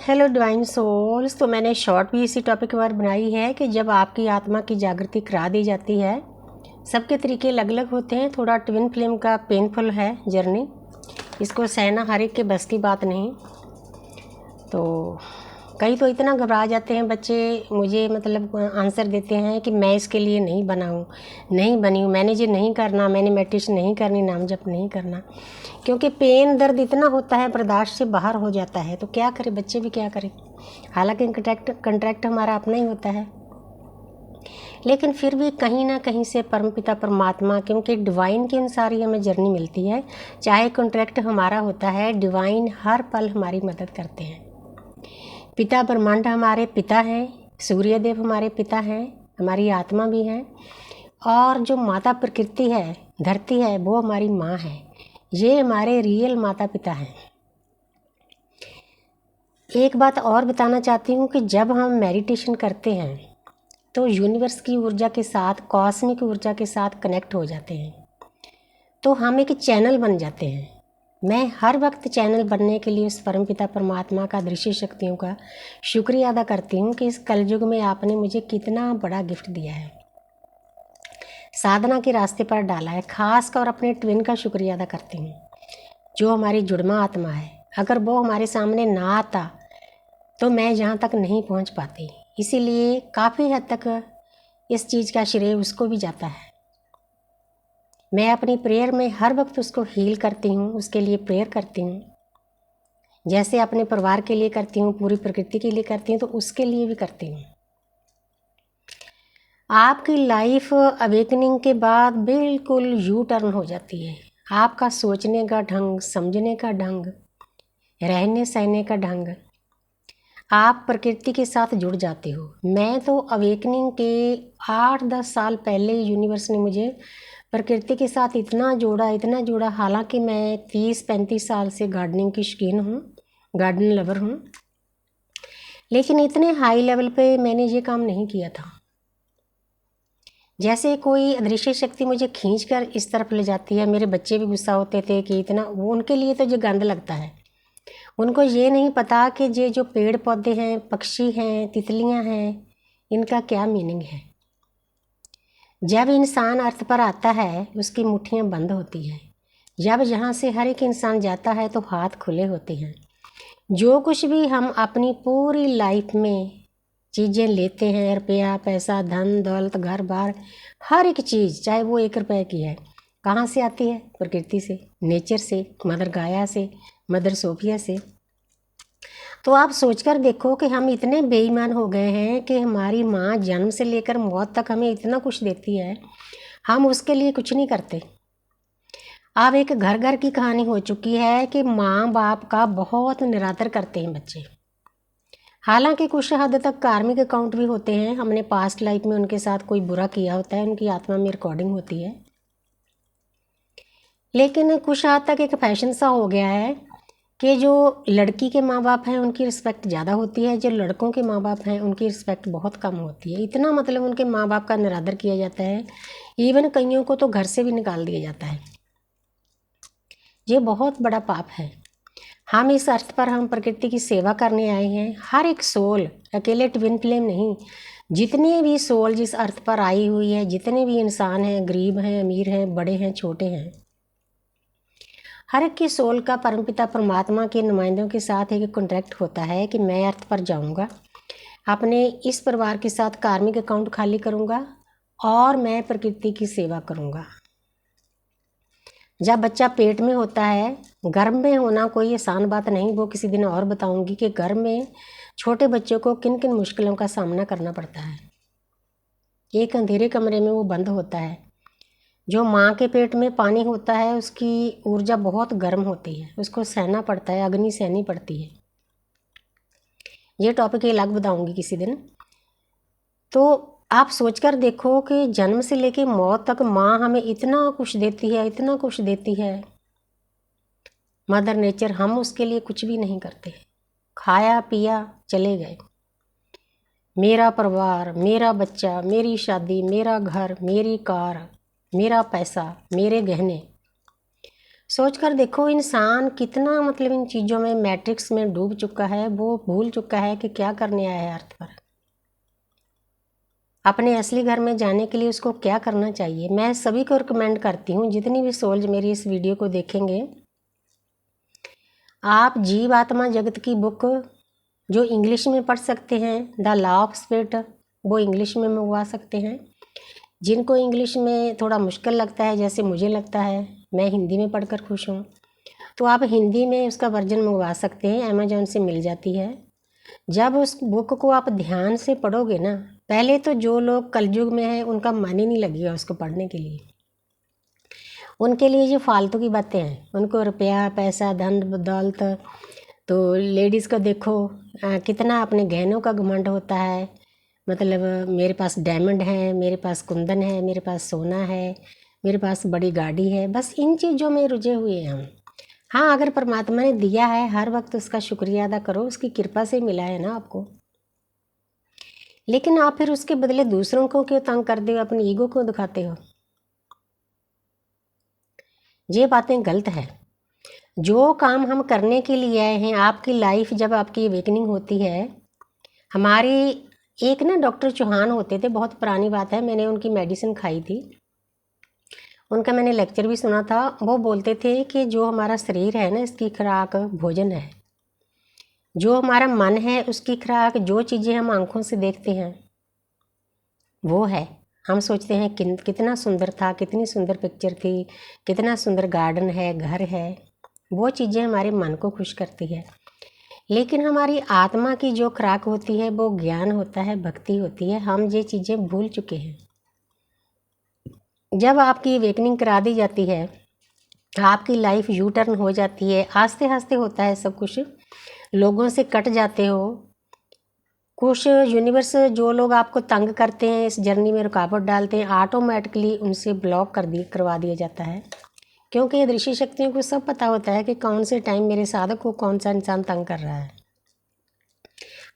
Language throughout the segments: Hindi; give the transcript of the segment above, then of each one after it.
Hello divine souls. तो मैंने शॉर्ट भी इसी टॉपिक पर बनाई है कि जब आपकी आत्मा की जागृति करा दी जाती है, सबके तरीके अलग अलग होते हैं। थोड़ा ट्विन फ्लेम का पेनफुल है जर्नी, इसको सहना हर एक के बस की बात नहीं। तो कई तो इतना घबरा जाते हैं बच्चे, मुझे मतलब आंसर देते हैं कि मैं इसके लिए नहीं बना हूँ, नहीं बनी हूँ, मैंने ये नहीं करना, मैंने मेडिटेशन नहीं करनी, नाम जप नहीं करना, क्योंकि पेन दर्द इतना होता है, बर्दाश्त से बाहर हो जाता है। तो क्या करें, बच्चे भी क्या करें। हालांकि कंट्रैक्ट हमारा अपना ही होता है, लेकिन फिर भी कहीं ना कहीं से परमपिता परमात्मा, क्योंकि डिवाइन के अनुसार ही हमें जर्नी मिलती है। चाहे कॉन्ट्रैक्ट हमारा होता है, डिवाइन हर पल हमारी मदद करते हैं। पिता ब्रह्मांड हमारे पिता हैं, सूर्यदेव हमारे पिता हैं, हमारी आत्मा भी है, और जो माता प्रकृति है, धरती है, वो हमारी माँ है। ये हमारे रियल माता पिता हैं। एक बात और बताना चाहती हूँ कि जब हम मेडिटेशन करते हैं तो यूनिवर्स की ऊर्जा के साथ, कॉस्मिक ऊर्जा के साथ कनेक्ट हो जाते हैं, तो हम एक चैनल बन जाते हैं। मैं हर वक्त चैनल बनने के लिए उस परमपिता परमात्मा का, दृश्य शक्तियों का शुक्रिया अदा करती हूँ कि इस कलयुग में आपने मुझे कितना बड़ा गिफ्ट दिया है, साधना के रास्ते पर डाला है। खासकर अपने ट्विन का शुक्रिया अदा करती हूँ, जो हमारी जुड़मा आत्मा है। अगर वो हमारे सामने ना आता तो मैं यहाँ तक नहीं पहुँच पाती। इसीलिए काफ़ी हद तक इस चीज़ का श्रेय उसको भी जाता है। मैं अपनी प्रेयर में हर वक्त उसको हील करती हूँ, उसके लिए प्रेयर करती हूँ, जैसे अपने परिवार के लिए करती हूँ, पूरी प्रकृति के लिए करती हूँ, तो उसके लिए भी करती हूँ। आपकी लाइफ अवेकनिंग के बाद बिल्कुल यू टर्न हो जाती है। आपका सोचने का ढंग, समझने का ढंग, रहने सहने का ढंग, आप प्रकृति के साथ जुड़ जाते हो। मैं तो अवेकनिंग के 8-10 साल पहले यूनिवर्स ने मुझे प्रकृति के साथ इतना जोड़ा। हालांकि मैं 30-35 साल से गार्डनिंग की शौकीन हूँ, गार्डन लवर हूँ, लेकिन इतने हाई लेवल पे मैंने ये काम नहीं किया था। जैसे कोई अदृश्य शक्ति मुझे खींचकर इस तरफ ले जाती है। मेरे बच्चे भी गुस्सा होते थे कि इतना, वो उनके लिए तो ये गंद लगता है। उनको ये नहीं पता कि ये जो पेड़ पौधे हैं, पक्षी हैं, तितलियां हैं, इनका क्या मीनिंग है। जब इंसान अर्थ पर आता है, उसकी मुट्ठियां बंद होती हैं। जब यहाँ से हर एक इंसान जाता है तो हाथ खुले होते हैं। जो कुछ भी हम अपनी पूरी लाइफ में चीज़ें लेते हैं, रुपया, पैसा, धन दौलत, घर बार, हर एक चीज़, चाहे वो 1 रुपए की है, कहाँ से आती है? प्रकृति से, नेचर से, मदर गाया से, मदर सोफिया से। तो आप सोचकर देखो कि हम इतने बेईमान हो गए हैं कि हमारी माँ जन्म से लेकर मौत तक हमें इतना कुछ देती है, हम उसके लिए कुछ नहीं करते। अब एक घर घर की कहानी हो चुकी है कि माँ बाप का बहुत निरादर करते हैं बच्चे। हालांकि कुछ हद तक कार्मिक अकाउंट भी होते हैं, हमने पास्ट लाइफ में उनके साथ कोई बुरा किया होता है, उनकी आत्मा में रिकॉर्डिंग होती है। लेकिन कुछ हद तक एक फैशन सा हो गया है कि जो लड़की के माँ बाप हैं उनकी रिस्पेक्ट ज़्यादा होती है, जो लड़कों के माँ बाप हैं उनकी रिस्पेक्ट बहुत कम होती है। इतना मतलब उनके माँ बाप का निरादर किया जाता है, इवन कईयों को तो घर से भी निकाल दिया जाता है। ये बहुत बड़ा पाप है। हम इस अर्थ पर, हम प्रकृति की सेवा करने आए हैं। हर एक सोल, अकेले ट्विन फ्लेम नहीं, जितने भी सोल जिस अर्थ पर आई हुई है, जितने भी इंसान हैं, गरीब हैं, अमीर हैं, बड़े हैं, छोटे हैं, हर एक की सोल का परमपिता परमात्मा के नुमाइंदों के साथ एक कॉन्ट्रैक्ट होता है कि मैं अर्थ पर जाऊंगा, अपने इस परिवार के साथ कार्मिक अकाउंट खाली करूंगा और मैं प्रकृति की सेवा करूंगा। जब बच्चा पेट में होता है, गर्भ में होना कोई आसान बात नहीं। वो किसी दिन और बताऊंगी कि गर्भ में छोटे बच्चों को किन किन मुश्किलों का सामना करना पड़ता है। एक अंधेरे कमरे में वो बंद होता है। जो माँ के पेट में पानी होता है, उसकी ऊर्जा बहुत गर्म होती है, उसको सहना पड़ता है, अग्नि सहनी पड़ती है। ये टॉपिक अलग बताऊंगी किसी दिन। तो आप सोचकर देखो कि जन्म से लेके मौत तक माँ हमें इतना कुछ देती है, इतना कुछ देती है, मदर नेचर, हम उसके लिए कुछ भी नहीं करते। खाया पिया चले गए। मेरा परिवार, मेरा बच्चा, मेरी शादी, मेरा घर, मेरी कार, मेरा पैसा, मेरे गहने, सोच कर देखो इंसान कितना मतलब इन चीज़ों में मैट्रिक्स में डूब चुका है, वो भूल चुका है कि क्या करने आया है अर्थ पर। अपने असली घर में जाने के लिए उसको क्या करना चाहिए। मैं सभी को रिकमेंड करती हूँ, जितनी भी सोल्स मेरी इस वीडियो को देखेंगे, आप जीव आत्मा जगत की बुक जो इंग्लिश में पढ़ सकते हैं, द लॉ ऑफ स्पिरिट, वो इंग्लिश में मंगवा सकते हैं। जिनको इंग्लिश में थोड़ा मुश्किल लगता है, जैसे मुझे लगता है, मैं हिंदी में पढ़कर खुश हूँ, तो आप हिंदी में उसका वर्जन मंगवा सकते हैं, अमेजोन से मिल जाती है। जब उस बुक को आप ध्यान से पढ़ोगे ना, पहले तो जो लोग कलयुग में हैं उनका मन ही नहीं लगेगा उसको पढ़ने के लिए। उनके लिए ये फालतू की बातें हैं, उनको रुपया पैसा धन दौलत, तो लेडीज़ को देखो कितना अपने गहनों का घमंड होता है, मतलब मेरे पास डायमंड है, मेरे पास कुंदन है, मेरे पास सोना है, मेरे पास बड़ी गाड़ी है, बस इन चीज़ों में रुझे हुए हैं हम। हाँ, अगर परमात्मा ने दिया है हर वक्त उसका शुक्रिया अदा करो, उसकी कृपा से मिला है ना आपको। लेकिन आप फिर उसके बदले दूसरों को क्यों तंग करते हो, अपनी ईगो को दिखाते हो। ये बातें गलत है। जो काम हम करने के लिए आए हैं, आपकी लाइफ जब आपकी अवेकनिंग होती है, हमारी एक ना डॉक्टर चौहान होते थे, बहुत पुरानी बात है, मैंने उनकी मेडिसिन खाई थी, उनका मैंने लेक्चर भी सुना था। वो बोलते थे कि जो हमारा शरीर है ना, इसकी खुराक भोजन है, जो हमारा मन है उसकी खुराक जो चीज़ें हम आंखों से देखते हैं वो है। हम सोचते हैं कितना सुंदर था, कितनी सुंदर पिक्चर थी, कितना सुंदर गार्डन है, घर है, वो चीज़ें हमारे मन को खुश करती है। लेकिन हमारी आत्मा की जो खुराक होती है वो ज्ञान होता है, भक्ति होती है। हम ये चीज़ें भूल चुके हैं। जब आपकी अवेकनिंग करा दी जाती है, आपकी लाइफ यू टर्न हो जाती है, आस्ते आस्ते होता है सब कुछ, लोगों से कट जाते हो। कुछ यूनिवर्स जो लोग आपको तंग करते हैं, इस जर्नी में रुकावट डालते हैं, ऑटोमेटिकली उनसे ब्लॉक करवा दिया जाता है। क्योंकि ये दृश्य शक्तियों को सब पता होता है कि कौन से टाइम मेरे साधक को कौन सा इंसान तंग कर रहा है।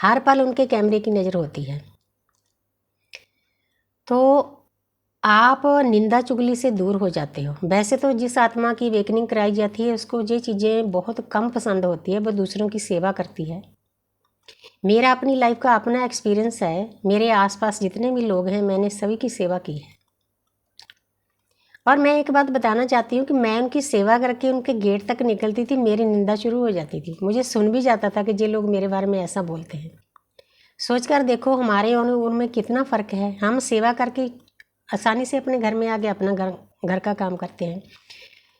हर पल उनके कैमरे की नज़र होती है। तो आप निंदा चुगली से दूर हो जाते हो। वैसे तो जिस आत्मा की अवेकनिंग कराई जाती है उसको ये चीज़ें बहुत कम पसंद होती है, वो दूसरों की सेवा करती है। मेरा अपनी लाइफ का अपना एक्सपीरियंस है, मेरे आसपास जितने भी लोग हैं मैंने सभी की सेवा की है। और मैं एक बात बताना चाहती हूँ कि मैं उनकी सेवा करके उनके गेट तक निकलती थी, मेरी निंदा शुरू हो जाती थी। मुझे सुन भी जाता था कि ये लोग मेरे बारे में ऐसा बोलते हैं। सोचकर देखो हमारे और उनमें कितना फ़र्क है। हम सेवा करके आसानी से अपने घर में आके अपना घर का काम करते हैं।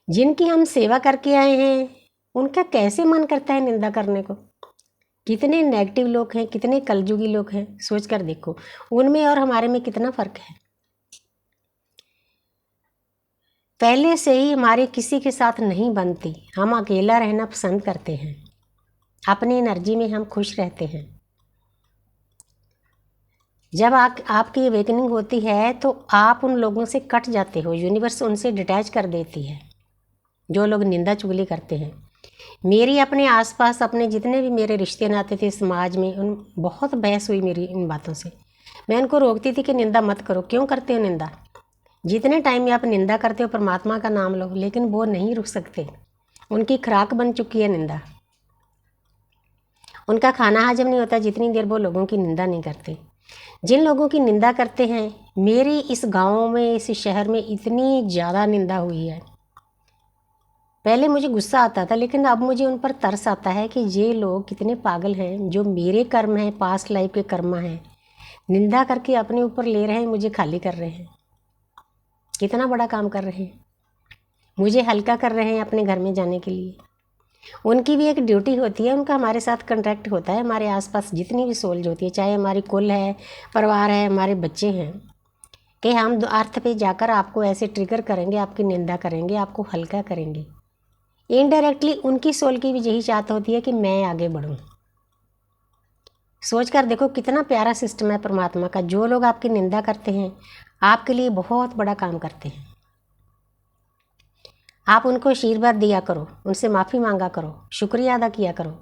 जिनकी हम सेवा करके आए हैं उनका कैसे मन करता है निंदा करने को। कितने नेगेटिव लोग हैं, कितने कलयुगी लोग हैं, सोच कर देखो उनमें और हमारे में कितना फ़र्क है। पहले से ही हमारे किसी के साथ नहीं बनती, हम अकेला रहना पसंद करते हैं, अपनी एनर्जी में हम खुश रहते हैं। जब आपकी अवेकनिंग होती है तो आप उन लोगों से कट जाते हो, यूनिवर्स उनसे डिटैच कर देती है जो लोग निंदा चुगली करते हैं। मेरी अपने आसपास अपने जितने भी मेरे रिश्ते नाते थे समाज में, उन बहुत बहस हुई मेरी इन बातों से। मैं उनको रोकती थी कि निंदा मत करो। क्यों करते हो निंदा? जितने टाइम में आप निंदा करते हो परमात्मा का नाम लो, लेकिन वो नहीं रुक सकते। उनकी खुराक बन चुकी है निंदा। उनका खाना हजम नहीं होता जितनी देर वो लोगों की निंदा नहीं करते। जिन लोगों की निंदा करते हैं, मेरी इस गाँव में, इस शहर में इतनी ज़्यादा निंदा हुई है। पहले मुझे गुस्सा आता था, लेकिन अब मुझे उन पर तरस आता है कि ये लोग कितने पागल हैं। जो मेरे कर्म हैं, पास्ट लाइफ के कर्मा हैं, निंदा करके अपने ऊपर ले रहे हैं, मुझे खाली कर रहे हैं। कितना बड़ा काम कर रहे हैं, मुझे हल्का कर रहे हैं अपने घर में जाने के लिए। उनकी भी एक ड्यूटी होती है, उनका हमारे साथ कॉन्ट्रैक्ट होता है। हमारे आसपास जितनी भी सोल्स होती है, चाहे हमारी कुल है, परिवार है, हमारे बच्चे हैं, कि हम अर्थ पे जाकर आपको ऐसे ट्रिगर करेंगे, आपकी निंदा करेंगे, आपको हल्का करेंगे। इनडायरेक्टली उनकी सोल की भी यही चाहत होती है कि मैं आगे बढ़ूं। सोच कर देखो कितना प्यारा सिस्टम है परमात्मा का। जो लोग आपकी निंदा करते हैं आपके लिए बहुत बड़ा काम करते हैं। आप उनको आशीर्वाद दिया करो, उनसे माफ़ी मांगा करो, शुक्रिया अदा किया करो।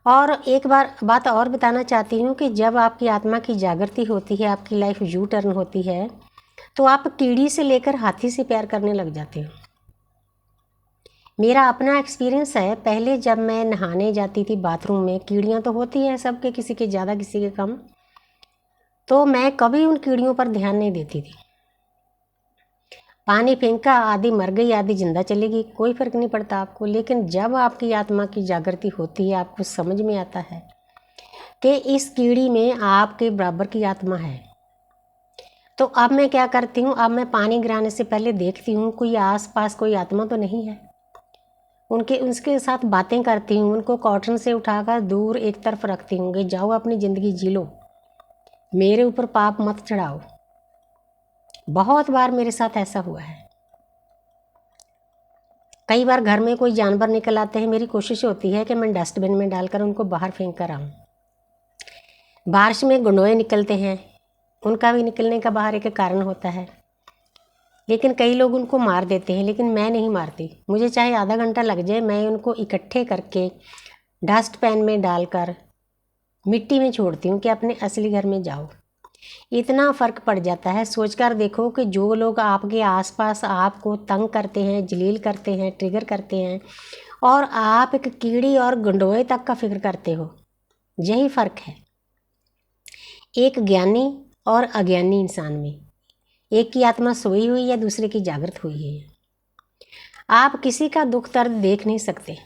और एक बात और बताना चाहती हूँ कि जब आपकी आत्मा की जागृति होती है, आपकी लाइफ यू टर्न होती है, तो आप कीड़ी से लेकर हाथी से प्यार करने लग जाते हो। मेरा अपना एक्सपीरियंस है, पहले जब मैं नहाने जाती थी बाथरूम में, कीड़ियाँ तो होती हैं सबके, किसी के ज़्यादा किसी के कम, तो मैं कभी उन कीड़ियों पर ध्यान नहीं देती थी। पानी फेंका, आधी मर गई आधी जिंदा चलेगी, कोई फर्क नहीं पड़ता आपको। लेकिन जब आपकी आत्मा की जागृति होती है, आपको समझ में आता है कि इस कीड़ी में आपके बराबर की आत्मा है, तो अब मैं क्या करती हूँ, अब मैं पानी गिराने से पहले देखती हूँ कोई आसपास कोई आत्मा तो नहीं है। उनके साथ बातें करती हूँ, उनको कॉटन से उठाकर दूर एक तरफ रखती हूँ कि जाओ अपनी ज़िंदगी जी लो, मेरे ऊपर पाप मत चढ़ाओ। बहुत बार मेरे साथ ऐसा हुआ है। कई बार घर में कोई जानवर निकल आते हैं, मेरी कोशिश होती है कि मैं डस्टबिन में डालकर उनको बाहर फेंक कर आऊँ। बारिश में गंडोए निकलते हैं, उनका भी निकलने का बाहर एक कारण होता है, लेकिन कई लोग उनको मार देते हैं, लेकिन मैं नहीं मारती। मुझे चाहे आधा घंटा लग जाए, मैं उनको इकट्ठे करके डस्ट पैन में डालकर मिट्टी में छोड़ती हूँ कि अपने असली घर में जाओ। इतना फ़र्क पड़ जाता है। सोचकर देखो कि जो लोग आपके आसपास आपको तंग करते हैं, जलील करते हैं, ट्रिगर करते हैं, और आप एक कीड़ी और गंडोए तक का फिक्र करते हो, यही फ़र्क है एक ज्ञानी और अज्ञानी इंसान में। एक की आत्मा सोई हुई या दूसरे की जागृत हुई है। आप किसी का दुख दर्द देख नहीं सकते।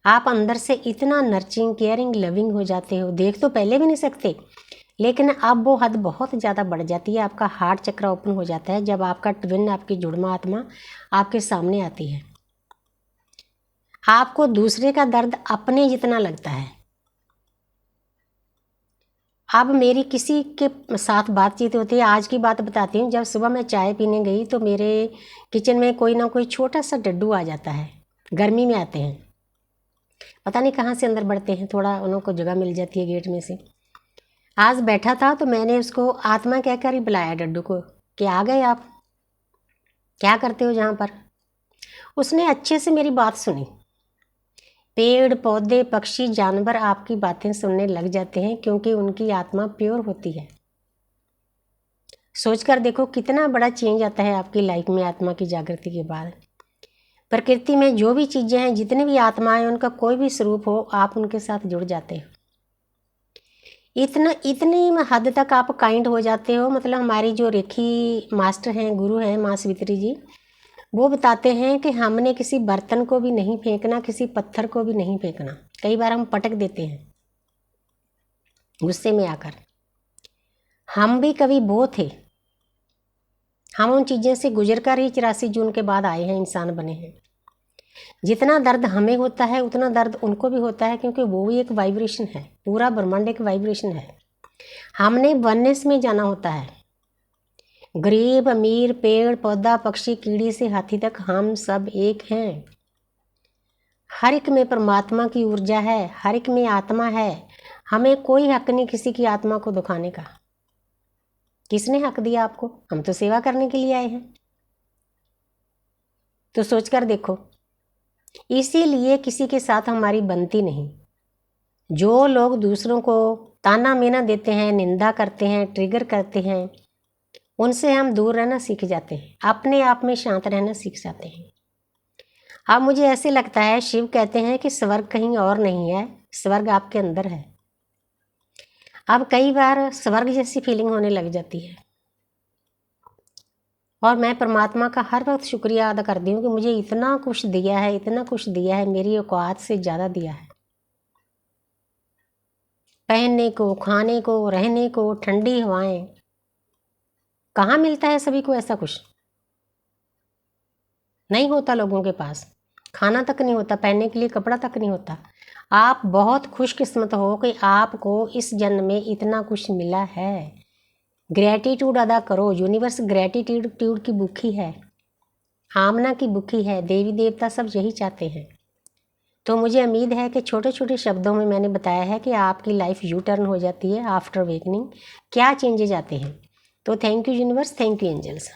आप अंदर से इतना नर्चरिंग, केयरिंग, लविंग हो जाते हो, देख तो पहले भी नहीं सकते, लेकिन अब वो हद बहुत ज़्यादा बढ़ जाती है। आपका हार्ट चक्र ओपन हो जाता है जब आपका ट्विन, आपकी जुड़वा आत्मा आपके सामने आती है। आपको दूसरे का दर्द अपने जितना लगता है। अब मेरी किसी के साथ बातचीत होती है, आज की बात बताती हूँ। जब सुबह मैं चाय पीने गई तो मेरे किचन में कोई ना कोई छोटा सा डड्डू आ जाता है। गर्मी में आते हैं, पता नहीं कहाँ से अंदर बढ़ते हैं, थोड़ा उनको जगह मिल जाती है गेट में से। आज बैठा था तो मैंने उसको आत्मा कहकर ही बुलाया डड्डू को कि आ गए आप, क्या करते हो यहाँ पर। उसने अच्छे से मेरी बात सुनी। पेड़ पौधे पक्षी जानवर आपकी बातें सुनने लग जाते हैं क्योंकि उनकी आत्मा प्योर होती है। सोचकर देखो कितना बड़ा चेंज आता है आपकी लाइफ में आत्मा की जागृति के बाद। प्रकृति में जो भी चीज़ें हैं, जितनी भी आत्माएं, उनका कोई भी स्वरूप हो, आप उनके साथ जुड़ जाते हो। इतनी हद तक आप काइंड हो जाते हो। मतलब हमारी जो रेखी मास्टर हैं, गुरु हैं माँ सावित्री जी, वो बताते हैं कि हमने किसी बर्तन को भी नहीं फेंकना, किसी पत्थर को भी नहीं फेंकना। कई बार हम पटक देते हैं गुस्से में आकर। हम भी कभी वो थे, हम उन चीज़ों से गुजरकर ही 84 जून के बाद आए हैं, इंसान बने हैं। जितना दर्द हमें होता है उतना दर्द उनको भी होता है, क्योंकि वो भी एक वाइब्रेशन है। पूरा ब्रह्मांड एक वाइब्रेशन है। हमने वननेस में जाना होता है। गरीब अमीर, पेड़ पौधा पक्षी कीड़ी से हाथी तक हम सब एक हैं। हर एक में परमात्मा की ऊर्जा है, हर एक में आत्मा है। हमें कोई हक नहीं किसी की आत्मा को दुखाने का। किसने हक दिया आपको? हम तो सेवा करने के लिए आए हैं। तो सोचकर देखो, इसीलिए किसी के साथ हमारी बनती नहीं। जो लोग दूसरों को ताना मेना देते हैं, निंदा करते हैं, ट्रिगर करते हैं, उनसे हम दूर रहना सीख जाते हैं, अपने आप में शांत रहना सीख जाते हैं। अब मुझे ऐसे लगता है, शिव कहते हैं कि स्वर्ग कहीं और नहीं है, स्वर्ग आपके अंदर है। अब कई बार स्वर्ग जैसी फीलिंग होने लग जाती है, और मैं परमात्मा का हर वक्त शुक्रिया अदा करती हूँ कि मुझे इतना कुछ दिया है, इतना कुछ दिया है, मेरी औकात से ज़्यादा दिया है। पहनने को, खाने को, रहने को, ठंडी हवाएं, कहाँ मिलता है सभी को ऐसा कुछ? नहीं होता लोगों के पास। खाना तक नहीं होता, पहनने के लिए कपड़ा तक नहीं होता। आप बहुत खुशकिस्मत हो कि आपको इस जन्म में इतना कुछ मिला है। ग्रैटिट्यूड अदा करो। यूनिवर्स ग्रैटिट्यूड की भूखी है, आमना की भूखी है। देवी देवता सब यही चाहते हैं। तो मुझे उम्मीद है कि छोटे छोटे शब्दों में मैंने बताया है कि आपकी लाइफ यू टर्न हो जाती है आफ्टर अवेकनिंग, क्या चेंजेज आते हैं। तो thank you universe, thank you angels.